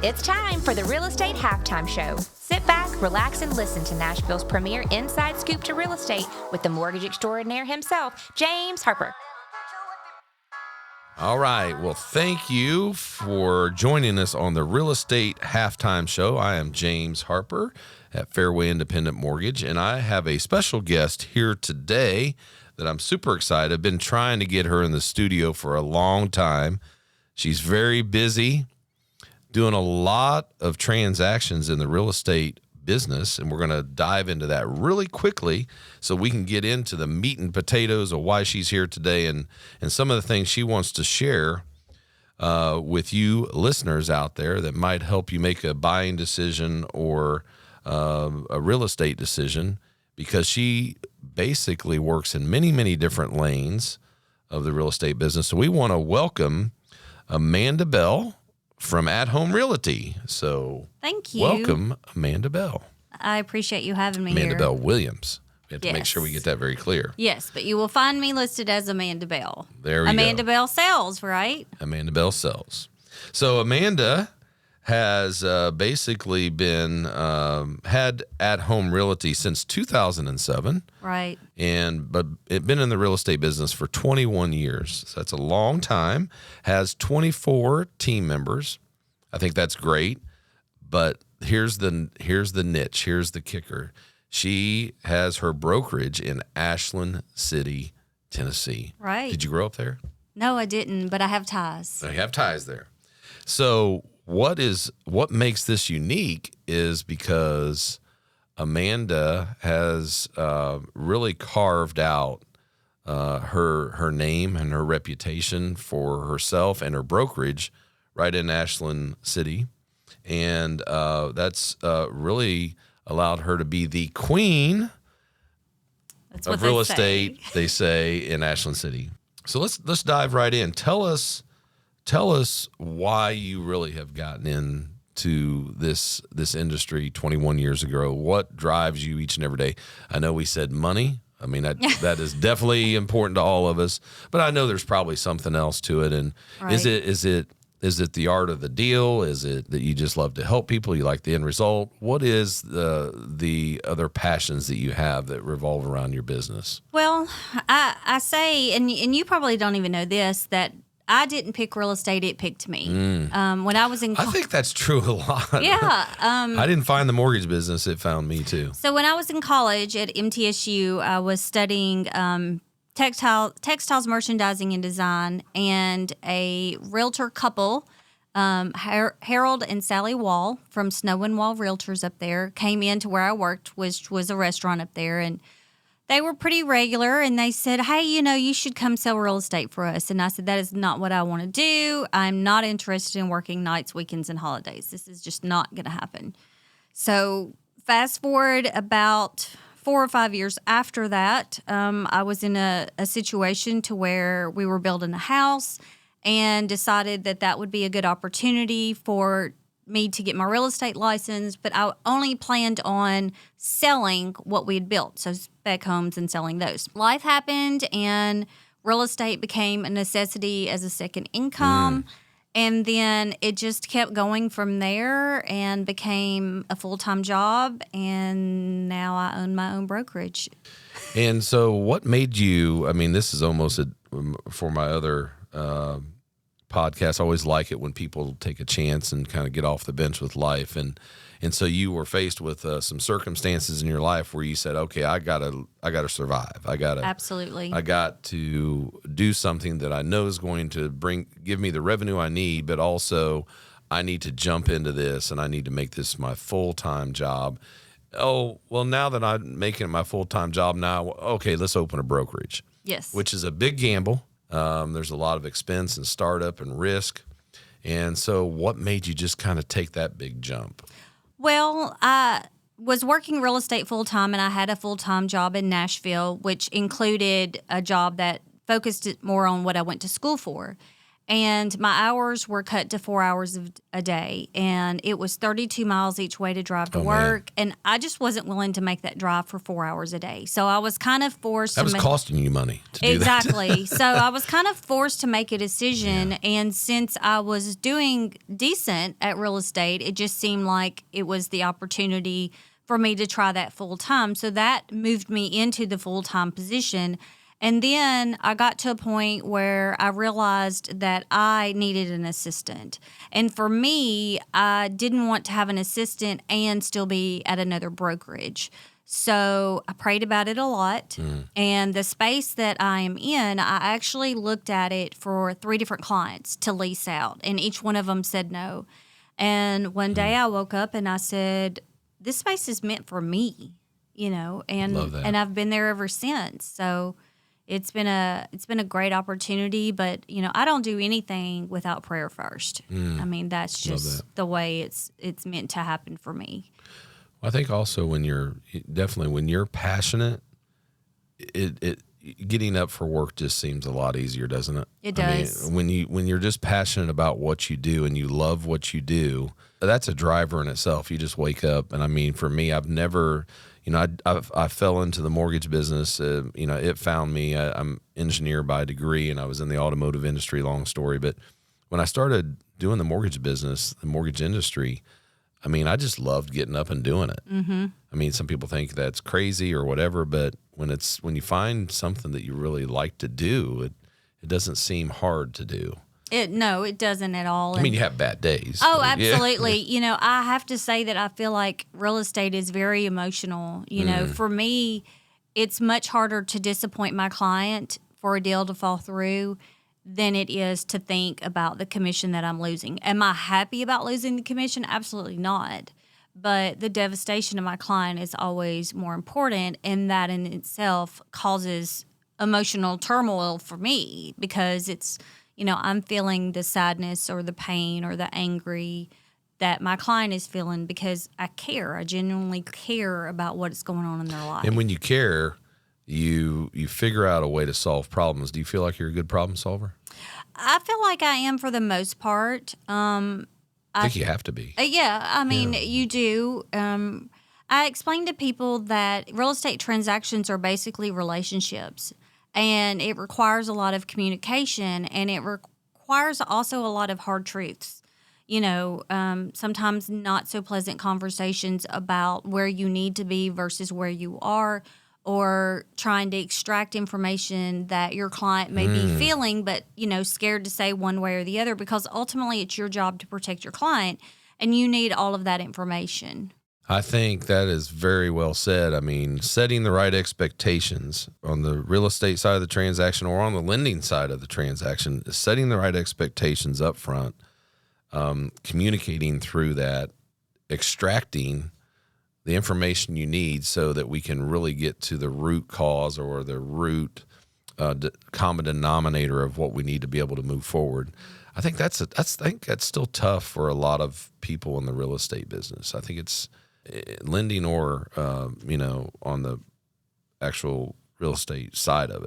It's time for the Real Estate Halftime Show. Sit back, relax, and listen to Nashville's premier inside scoop to real estate with the mortgage extraordinaire himself, James Harper. All right. Well, thank you for joining us on the Real Estate Halftime Show. I am James Harper at Fairway Independent Mortgage, and I have a special guest here today that I'm super excited. I've been trying to get her in the studio for a long time. She's very busy, doing a lot of transactions in the real estate business, and we're going to dive into that really quickly so we can get into the meat and potatoes of why she's here today and some of the things she wants to share with you listeners out there that might help you make a buying decision or a real estate decision, because she basically works in many, many different lanes of the real estate business. So we want to welcome Amanda Bell from At Home Realty. So thank you. Welcome, Amanda Bell. I appreciate you having me Amanda here. Bell Williams. We have to make sure we get that very clear. Yes, but you will find me listed as Amanda Bell. There we go. Amanda Bell Sells, right? Amanda Bell Sells. So Amanda has basically been had At Home Realty since 2007. Right. But it been in the real estate business for 21 years. So that's a long time. Has 24 team members. I think that's great. But here's the niche. Here's the kicker. She has her brokerage in Ashland City, Tennessee. Right. Did you grow up there? No, I didn't, but I have ties. I have ties there. So what makes this unique is because Amanda has really carved out her name and her reputation for herself and her brokerage right in Ashland City. And that's really allowed her to be the queen of real estate, they say, in Ashland City. So let's dive right in. Tell us why you really have gotten into this industry 21 years ago. What drives you each and every day? I know we said money. I mean, that is definitely important to all of us, but I know there's probably something else to it. And right. Is it the art of the deal? Is it that you just love to help people? You like the end result? What is the other passions that you have that revolve around your business? Well, I say, and you probably don't even know this, that I didn't pick real estate; it picked me. When I was in, I think that's true a lot. Yeah, I didn't find the mortgage business; it found me too. So when I was in college at MTSU, I was studying textiles, merchandising, and design, and a realtor couple, Harold and Sally Wall from Snow and Wall Realtors up there, came into where I worked, which was a restaurant up there, and they were pretty regular, and they said, hey, you should come sell real estate for us. And I said, that is not what I want to do. I'm not interested in working nights, weekends, and holidays. This is just not going to happen. So fast forward about 4 or 5 years after that, I was in a situation to where we were building a house and decided that would be a good opportunity for me to get my real estate license, but I only planned on selling what we had built, so spec homes and selling those. Life happened, and real estate became a necessity as a second income, and then it just kept going from there and became a full-time job, and now I own my own brokerage. And so what made you, I mean, this is almost for my other podcast. I always like it when people take a chance and kind of get off the bench with life. And so you were faced with some circumstances in your life where you said, okay, I gotta survive. Absolutely. I got to do something that I know is going to give me the revenue I need, but also I need to jump into this and I need to make this my full-time job. Oh, well, now that I'm making it my full-time job now, okay, let's open a brokerage. Yes. Which is a big gamble. There's a lot of expense and startup and risk. And so what made you just kind of take that big jump? Well, I was working real estate full-time, and I had a full-time job in Nashville, which included a job that focused more on what I went to school for. And my hours were cut to 4 hours a day. And it was 32 miles each way to drive to work. And I just wasn't willing to make that drive for 4 hours a day. So I was kind of forced that was costing you money to do that. Exactly. So I was kind of forced to make a decision. Yeah. And since I was doing decent at real estate, it just seemed like it was the opportunity for me to try that full time. So that moved me into the full-time position. And then I got to a point where I realized that I needed an assistant. And for me, I didn't want to have an assistant and still be at another brokerage. So I prayed about it a lot. And the space that I am in, I actually looked at it for 3 different clients to lease out. And each one of them said no. And one day I woke up and I said, this space is meant for me, and I've been there ever since. So it's been a great opportunity, but I don't do anything without prayer first. I mean, that's just the way it's meant to happen for me. Well, I think also when you're passionate, it getting up for work just seems a lot easier, doesn't it? It does. I mean, when you're just passionate about what you do and you love what you do, that's a driver in itself. You just wake up, and I mean, for me, I've never, I fell into the mortgage business. It found me. I'm an engineer by degree, and I was in the automotive industry. Long story, but when I started doing the mortgage business, the mortgage industry, I mean, I just loved getting up and doing it. Mm-hmm. I mean, some people think that's crazy or whatever, but when you find something that you really like to do, it doesn't seem hard to do. No, it doesn't at all. I mean, you have bad days. Oh, absolutely. Yeah. I have to say that I feel like real estate is very emotional. For me, it's much harder to disappoint my client for a deal to fall through than it is to think about the commission that I'm losing. Am I happy about losing the commission? Absolutely not. But the devastation of my client is always more important, and that in itself causes emotional turmoil for me because it's, I'm feeling the sadness or the pain or the angry that my client is feeling because I care. I genuinely care about what's going on in their life. And when you care, you figure out a way to solve problems. Do you feel like you're a good problem solver? I feel like I am for the most part. I think you have to be. Yeah, I mean, you do. I explain to people that real estate transactions are basically relationships, and it requires a lot of communication, and it requires also a lot of hard truths. Sometimes not so pleasant conversations about where you need to be versus where you are, or trying to extract information that your client may be feeling, but, scared to say one way or the other, because ultimately it's your job to protect your client, and you need all of that information. I think that is very well said. I mean, setting the right expectations on the real estate side of the transaction or on the lending side of the transaction, setting the right expectations up front, communicating through that, extracting the information you need so that we can really get to the root cause or the root common denominator of what we need to be able to move forward. I think that's still tough for a lot of people in the real estate business. I think it's lending or on the actual real estate side of it.